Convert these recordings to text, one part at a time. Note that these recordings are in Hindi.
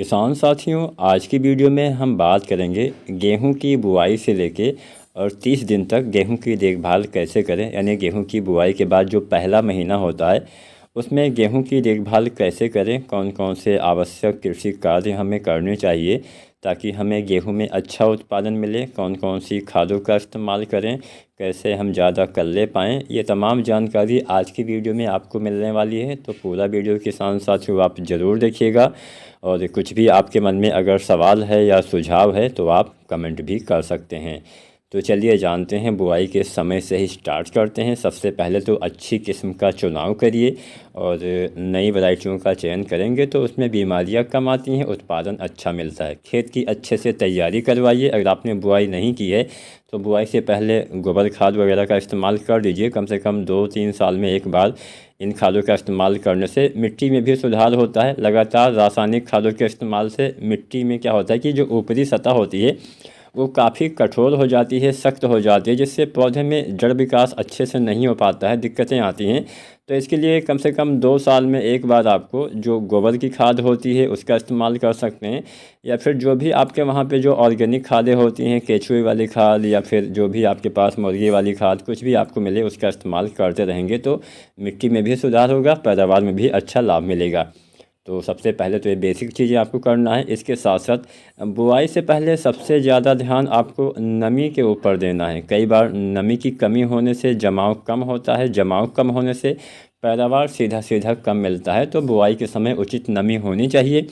किसान साथियों, आज की वीडियो में हम बात करेंगे गेहूं की बुआई से लेके और 30 दिन तक गेहूं की देखभाल कैसे करें। यानी गेहूं की बुआई के बाद जो पहला महीना होता है उसमें गेहूं की देखभाल कैसे करें, कौन कौन से आवश्यक कृषि कार्य हमें करने चाहिए ताकि हमें गेहूं में अच्छा उत्पादन मिले, कौन कौन सी खादों का इस्तेमाल करें, कैसे हम ज़्यादा कल्ले पाएँ। ये तमाम जानकारी आज की वीडियो में आपको मिलने वाली है, तो पूरा वीडियो किसान साथियों आप ज़रूर देखिएगा। और कुछ भी आपके मन में अगर सवाल है या सुझाव है तो आप कमेंट भी कर सकते हैं। तो चलिए जानते हैं, बुआई के समय से ही स्टार्ट करते हैं। सबसे पहले तो अच्छी किस्म का चुनाव करिए और नई वैरायटियों का चयन करेंगे तो उसमें बीमारियां कम आती हैं, उत्पादन अच्छा मिलता है। खेत की अच्छे से तैयारी करवाइए। अगर आपने बुआई नहीं की है तो बुआई से पहले गोबर खाद वगैरह का इस्तेमाल कर लीजिए। कम से कम 2-3 साल में एक बार इन खादों का इस्तेमाल करने से मिट्टी में भी सुधार होता है। लगातार रासायनिक खादों के इस्तेमाल से मिट्टी में क्या होता है कि जो ऊपरी सतह होती है वो काफ़ी कठोर हो जाती है, सख्त हो जाती है, जिससे पौधे में जड़ विकास अच्छे से नहीं हो पाता है, दिक्कतें आती हैं। तो इसके लिए कम से कम 2 साल में एक बार आपको जो गोबर की खाद होती है उसका इस्तेमाल कर सकते हैं, या फिर जो भी आपके वहाँ पे जो ऑर्गेनिक खादें होती हैं, केचुए वाली खाद या फिर जो भी आपके पास मुर्गी वाली खाद, कुछ भी आपको मिले उसका इस्तेमाल करते रहेंगे तो मिट्टी में भी सुधार होगा, पैदावार में भी अच्छा लाभ मिलेगा। तो सबसे पहले तो ये बेसिक चीज़ें आपको करना है। इसके साथ साथ बुआई से पहले सबसे ज़्यादा ध्यान आपको नमी के ऊपर देना है। कई बार नमी की कमी होने से जमाव कम होता है, जमाव कम होने से पैदावार सीधा सीधा कम मिलता है। तो बुआई के समय उचित नमी होनी चाहिए।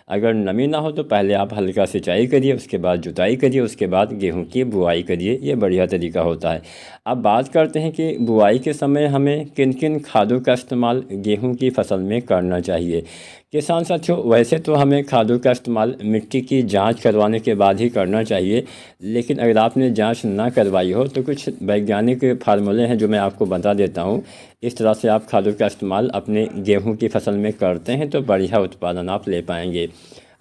अगर नमी ना हो तो पहले आप हल्का सिंचाई करिए, उसके बाद जुताई करिए, उसके बाद गेहूं की बुआई करिए। ये बढ़िया तरीका होता है। अब बात करते हैं कि बुआई के समय हमें किन किन खादों का इस्तेमाल गेहूं की फसल में करना चाहिए। किसान साथियों, वैसे तो हमें खादों का इस्तेमाल मिट्टी की जांच करवाने के बाद ही करना चाहिए, लेकिन अगर आपने जांच ना करवाई हो तो कुछ वैज्ञानिक फार्मूले हैं जो मैं आपको बता देता हूं। इस तरह से आप खादों का इस्तेमाल अपने गेहूं की फसल में करते हैं तो बढ़िया उत्पादन आप ले पाएंगे।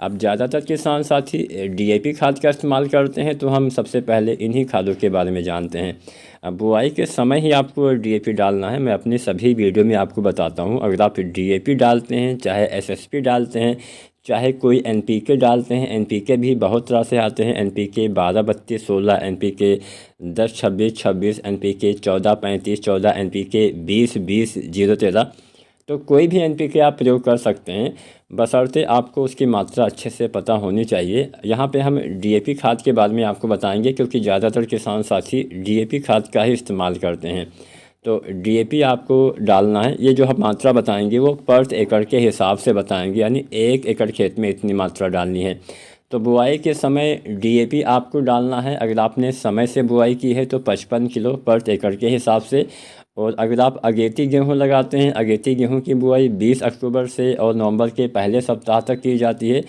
अब ज़्यादातर किसान साथी डीएपी खाद का इस्तेमाल करते हैं, तो हम सबसे पहले इन्हीं खादों के बारे में जानते हैं। अब बुआई के समय ही आपको डीएपी डालना है। मैं अपनी सभी वीडियो में आपको बताता हूँ। अगर आप डीएपी डालते हैं, चाहे एसएसपी डालते हैं, चाहे कोई एनपीके डालते हैं, एनपीके भी बहुत तरह से आते हैं। NPK 12-32-16, NPK 10-26-26, NPK 14-35, 14, NPK 20-20-0-13। तो कोई भी एनपीके आप प्रयोग कर सकते हैं, बशर्ते आपको उसकी मात्रा अच्छे से पता होनी चाहिए। यहाँ पे हम डीएपी खाद के बारे में आपको बताएंगे, क्योंकि ज़्यादातर किसान साथी डीएपी खाद का ही इस्तेमाल करते हैं। तो डीएपी आपको डालना है। ये जो हम मात्रा बताएंगे वो पर एकड़ के हिसाब से बताएंगे, यानी 1 एकड़ खेत में इतनी मात्रा डालनी है। तो बुआई के समय डीएपी आपको डालना है। अगर आपने समय से बुआई की है तो 55 किलो पर एकड़ के हिसाब से। और अगर आप अगेती गेहूं लगाते हैं, अगेती गेहूं की बुआई 20 अक्टूबर से और नवंबर के पहले सप्ताह तक की जाती है,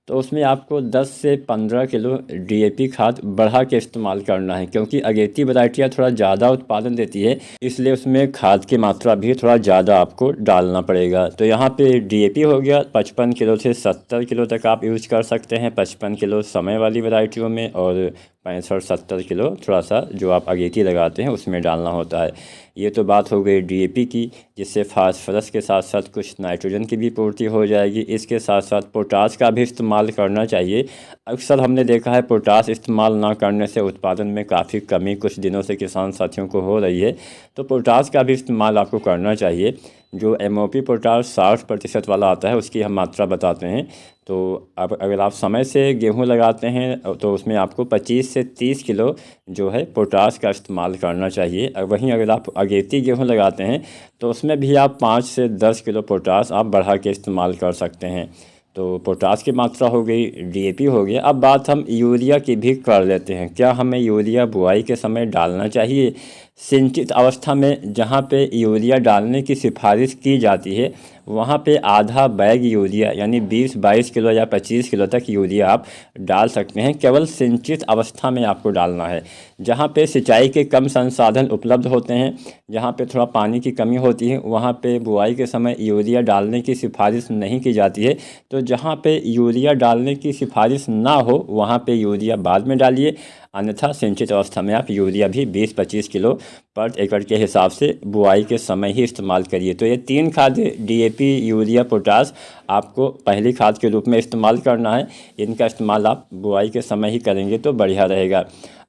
तो उसमें आपको 10 से 15 किलो डीएपी खाद बढ़ा के इस्तेमाल करना है, क्योंकि अगेती वैरायटियाँ थोड़ा ज़्यादा उत्पादन देती है, इसलिए उसमें खाद की मात्रा भी थोड़ा ज़्यादा आपको डालना पड़ेगा। तो यहाँ पे डीएपी हो गया 55 किलो से 70 किलो तक आप यूज कर सकते हैं। 55 किलो समय वाली वैरायटियों में और 65-70 किलो थोड़ा सा जो आप अगेती लगाते हैं उसमें डालना होता है। ये तो बात हो गई डीएपी की, जिससे फास्फोरस के साथ साथ कुछ नाइट्रोजन की भी पूर्ति हो जाएगी। इसके साथ साथ पोटास का भी इस्तेमाल करना चाहिए। अक्सर हमने देखा है पोटास इस्तेमाल ना करने से उत्पादन में काफ़ी कमी कुछ दिनों से किसान साथियों को हो रही है, तो पोटास का भी इस्तेमाल आपको करना चाहिए। जो एमओपी पोटास 60% वाला आता है उसकी हम मात्रा बताते हैं। तो अब अगर आप समय से गेहूं लगाते हैं तो उसमें आपको 25 से 30 किलो जो है पोटास का इस्तेमाल करना चाहिए। वहीं अगर आप अगेती गेहूं लगाते हैं तो उसमें भी आप 5 से 10 किलो पोटास आप बढ़ा के इस्तेमाल कर सकते हैं। तो पोटास की मात्रा हो गई, डीएपी हो गया। अब बात हम यूरिया की भी कर लेते हैं। क्या हमें यूरिया बुआई के समय डालना चाहिए? सिंचित अवस्था में जहाँ पे यूरिया डालने की सिफारिश की जाती है वहाँ पे आधा बैग यूरिया यानी 20-22 किलो या 25 किलो तक यूरिया आप डाल सकते हैं। केवल सिंचित अवस्था में आपको डालना है। जहाँ पे सिंचाई के कम संसाधन उपलब्ध होते हैं, जहाँ पे थोड़ा पानी की कमी होती है, वहाँ पे बुआई के समय यूरिया डालने की सिफारिश नहीं की जाती है। तो जहाँ पे यूरिया डालने की सिफारिश ना हो वहाँ पे यूरिया बाद में डालिए, अन्यथा सिंचित अवस्था में आप यूरिया भी 20-25 किलो पर एकड़ के हिसाब से बुआई के समय ही इस्तेमाल करिए। तो ये 3 खाद DAP, यूरिया, पोटास आपको पहली खाद के रूप में इस्तेमाल करना है। इनका इस्तेमाल आप बुआई के समय ही करेंगे तो बढ़िया रहेगा।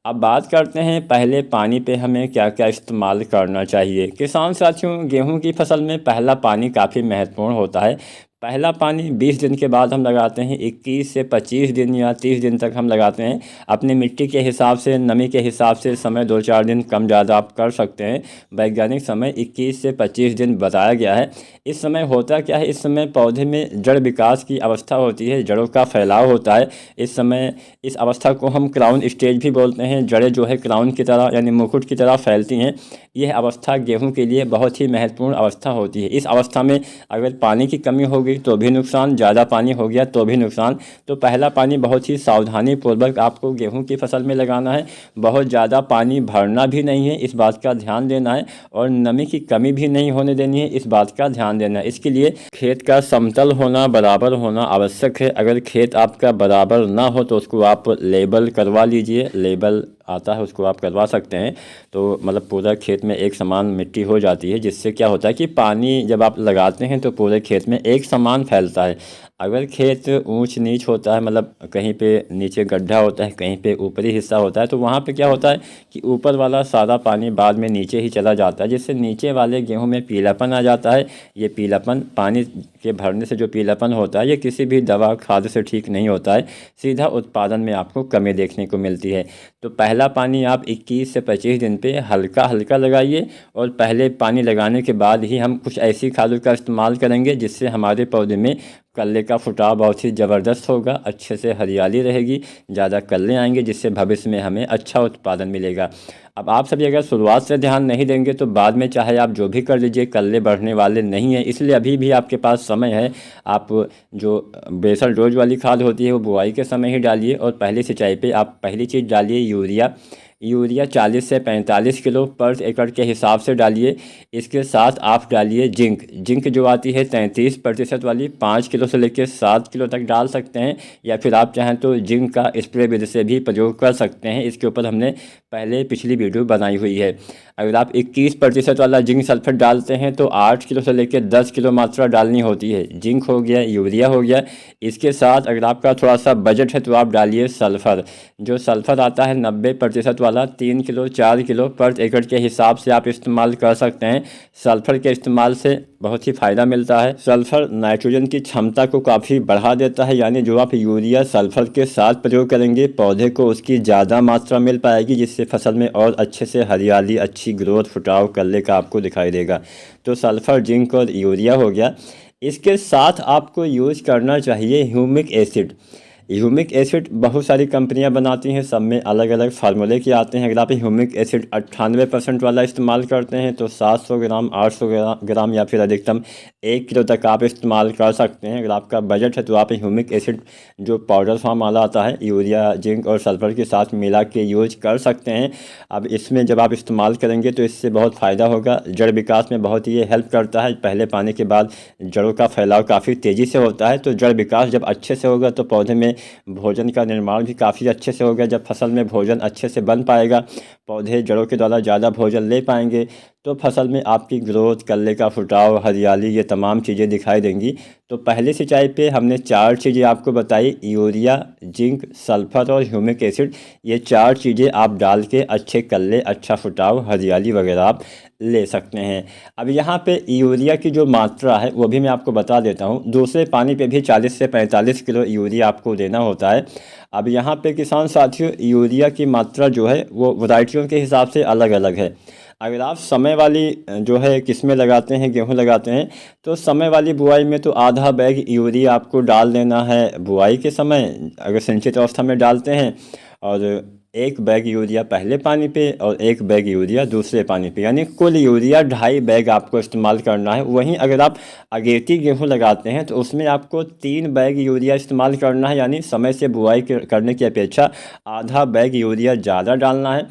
अब बात करते हैं पहले पानी पे हमें क्या क्या इस्तेमाल करना चाहिए। किसान साथियों, गेहूं की फसल में पहला पानी काफ़ी महत्वपूर्ण होता है। पहला पानी 20 दिन के बाद हम लगाते हैं। 21 से 25 दिन या 30 दिन तक हम लगाते हैं। अपनी मिट्टी के हिसाब से, नमी के हिसाब से समय 2-4 दिन कम ज़्यादा आप कर सकते हैं। वैज्ञानिक समय 21 से 25 दिन बताया गया है। इस समय होता क्या है, इस समय पौधे में जड़ विकास की अवस्था होती है, जड़ों का फैलाव होता है। इस समय इस अवस्था को हम क्राउन स्टेज भी बोलते हैं। जड़ें जो है क्राउन की तरह यानी मुकुट की तरह फैलती हैं। यह अवस्था गेहूं के लिए बहुत ही महत्वपूर्ण अवस्था होती है। इस अवस्था में अगर पानी की कमी होगी तो भी नुकसान, ज़्यादा पानी हो गया तो भी नुकसान। तो पहला पानी बहुत ही सावधानी पूर्वक आपको गेहूं की फसल में लगाना है। बहुत ज़्यादा पानी भरना भी नहीं है, इस बात का ध्यान देना है। और नमी की कमी भी नहीं होने देनी है, इस बात का ध्यान देना है। इसके लिए खेत का समतल होना, बराबर होना आवश्यक है। अगर खेत आपका बराबर ना हो तो उसको आप लेबल करवा लीजिए। लेबल आता है, उसको आप करवा सकते हैं। तो मतलब पूरा खेत में एक समान मिट्टी हो जाती है, जिससे क्या होता है कि पानी जब आप लगाते हैं तो पूरे खेत में एक समान फैलता है। अगर खेत ऊंच नीच होता है, मतलब कहीं पे नीचे गड्ढा होता है, कहीं पे ऊपरी हिस्सा होता है, तो वहाँ पे क्या होता है कि ऊपर वाला सारा पानी बाद में नीचे ही चला जाता है, जिससे नीचे वाले गेहूं में पीलापन आ जाता है। ये पीलापन, पानी के भरने से जो पीलापन होता है, ये किसी भी दवा खाद से ठीक नहीं होता है। सीधा उत्पादन में आपको कमी देखने को मिलती है। तो पहला पानी आप 21 से 25 दिन पे हल्का हल्का लगाइए। और पहले पानी लगाने के बाद ही हम कुछ ऐसी खादों का इस्तेमाल करेंगे जिससे हमारे पौधे में कल्ले का फुटाव बहुत ही ज़बरदस्त होगा, अच्छे से हरियाली रहेगी, ज़्यादा कल्ले आएंगे, जिससे भविष्य में हमें अच्छा उत्पादन मिलेगा। अब आप सभी अगर शुरुआत से ध्यान नहीं देंगे तो बाद में चाहे आप जो भी कर लीजिए, कल्ले बढ़ने वाले नहीं हैं। इसलिए अभी भी आपके पास समय है। आप जो बेसल डोज वाली खाद होती है वो बुआई के समय ही डालिए। और पहली सिंचाई पे आप पहली चीज़ डालिए यूरिया। यूरिया 40 से 45 किलो पर एकड़ के हिसाब से डालिए। इसके साथ आप डालिए जिंक। जिंक जो आती है 33% वाली, 5 किलो से लेकर 7 किलो तक डाल सकते हैं। या फिर आप चाहें तो जिंक का स्प्रे विधि से भी प्रयोग कर सकते हैं। इसके ऊपर हमने पहले पिछली वीडियो बनाई हुई है। अगर आप 21% वाला जिंक सल्फेट डालते हैं तो 8 किलो से लेकर 10 किलो मात्रा डालनी होती है। जिंक हो गया, यूरिया हो गया। इसके साथ अगर आपका थोड़ा सा बजट है तो आप डालिए सल्फ़र। जो सल्फ़र आता है 90% वाला, 3 किलो 4 किलो पर एकड़ के हिसाब से आप इस्तेमाल कर सकते हैं। सल्फ़र के इस्तेमाल से बहुत ही फ़ायदा मिलता है। सल्फ़र नाइट्रोजन की क्षमता को काफ़ी बढ़ा देता है, यानी जो आप यूरिया सल्फ़र के साथ प्रयोग करेंगे पौधे को उसकी ज़्यादा मात्रा मिल पाएगी, जिससे फसल में और अच्छे से हरियाली, अच्छी ग्रोथ, फुटाव, कल्ले का आपको दिखाई देगा। तो सल्फ़र, जिंक और यूरिया हो गया। इसके साथ आपको यूज़ करना चाहिए ह्यूमिक एसिड। ह्यूमिक एसिड बहुत सारी कंपनियां बनाती हैं, सब में अलग अलग फार्मूले के आते हैं। अगर आप ह्यूमिक एसिड 98% वाला इस्तेमाल करते हैं तो 700 ग्राम, 800 ग्राम या फिर अधिकतम 1 किलो तक आप इस्तेमाल कर सकते हैं। अगर आपका बजट है तो आप ह्यूमिक एसिड जो पाउडर फॉर्म वाला आता है, यूरिया, जिंक और सल्फर के साथ मिला के यूज कर सकते हैं। अब इसमें जब आप इस्तेमाल करेंगे तो इससे बहुत फ़ायदा होगा। जड़ विकास में बहुत ही ये हेल्प करता है। पहले पानी के बाद जड़ों का फैलाव काफ़ी तेज़ी से होता है, तो जड़ विकास जब अच्छे से होगा तो पौधे में भोजन का निर्माण भी काफ़ी अच्छे से होगा। जब फसल में भोजन अच्छे से बन पाएगा, पौधे जड़ों के द्वारा ज़्यादा भोजन ले पाएंगे, तो फसल में आपकी ग्रोथ, कल्ले का फुटाव, हरियाली, ये तमाम चीज़ें दिखाई देंगी। तो पहली सिंचाई पे हमने 4 चीज़ें आपको बताई, यूरिया, जिंक, सल्फर और ह्यूमिक एसिड। ये 4 चीज़ें आप डाल के अच्छे कल्ले, अच्छा फुटाव, हरियाली वगैरह आप ले सकते हैं। अब यहाँ पे यूरिया की जो मात्रा है वो भी मैं आपको बता देता हूँ। दूसरे पानी पे भी 40 से 45 किलो यूरिया आपको देना होता है। अब यहाँ पे किसान साथियों, यूरिया की मात्रा जो है वो वैरायटियों के हिसाब से अलग अलग है। अगर आप समय वाली जो है किस्में लगाते हैं, गेहूं लगाते हैं, तो समय वाली बुआई में तो आधा बैग यूरिया आपको डाल देना है बुआई के समय, अगर सिंचित अवस्था में डालते हैं। और 1 बैग यूरिया पहले पानी पे और 1 बैग यूरिया दूसरे पानी पे, यानी कुल यूरिया 2.5 बैग आपको इस्तेमाल करना है। वहीं अगर आप अगेती गेहूं लगाते हैं तो उसमें आपको 3 बैग यूरिया इस्तेमाल करना है, यानी समय से बुआई करने की अपेक्षा आधा बैग यूरिया ज़्यादा डालना है।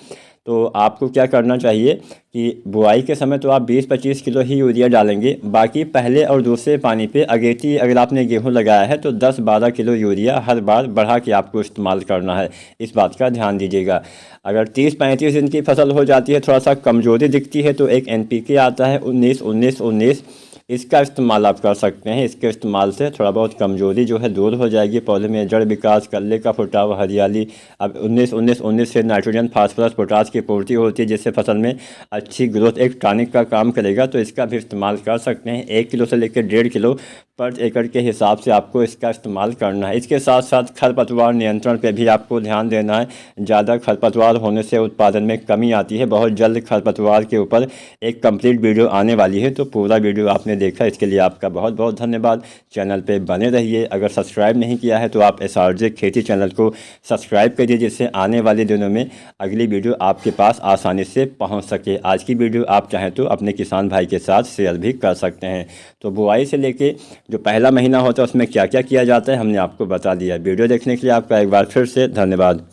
तो आपको क्या करना चाहिए कि बुआई के समय तो आप 20-25 किलो ही यूरिया डालेंगे, बाकी पहले और दूसरे पानी पे अगेती अगर आपने गेहूं लगाया है तो 10-12 किलो यूरिया हर बार बढ़ा के आपको इस्तेमाल करना है। इस बात का ध्यान दीजिएगा। अगर 30-35 दिन की फसल हो जाती है, थोड़ा सा कमज़ोरी दिखती है, तो एक NPK आता है 19-19-19, इसका इस्तेमाल आप कर सकते हैं। इसके इस्तेमाल से थोड़ा बहुत कमज़ोरी जो है दूर हो जाएगी, पौधे में जड़ विकास, कल्ले का फुटाव, हरियाली। अब 19-19-19 से नाइट्रोजन, फास्फोरस, पोटास की पूर्ति होती है, जिससे फसल में अच्छी ग्रोथ, एक टॉनिक का काम करेगा। तो इसका भी इस्तेमाल कर सकते हैं। 1 किलो से लेकर 1.5 किलो पर एकड़ के हिसाब से आपको इसका इस्तेमाल करना है। इसके साथ साथ खरपतवार नियंत्रण पे भी आपको ध्यान देना है। ज़्यादा खरपतवार होने से उत्पादन में कमी आती है। बहुत जल्द खरपतवार के ऊपर एक कंप्लीट वीडियो आने वाली है, तो पूरा वीडियो आपने देखा, इसके लिए आपका बहुत बहुत धन्यवाद। चैनल पे बने रहिए। अगर सब्सक्राइब नहीं किया है तो आप SRJ खेती चैनल को सब्सक्राइब करिए, जिससे आने वाले दिनों में अगली वीडियो आपके पास आसानी से पहुँच सके। आज की वीडियो आप चाहें तो अपने किसान भाई के साथ शेयर भी कर सकते हैं। तो बुआई से लेके जो पहला महीना होता है उसमें क्या क्या किया जाता है हमने आपको बता दिया। वीडियो देखने के लिए आपका एक बार फिर से धन्यवाद।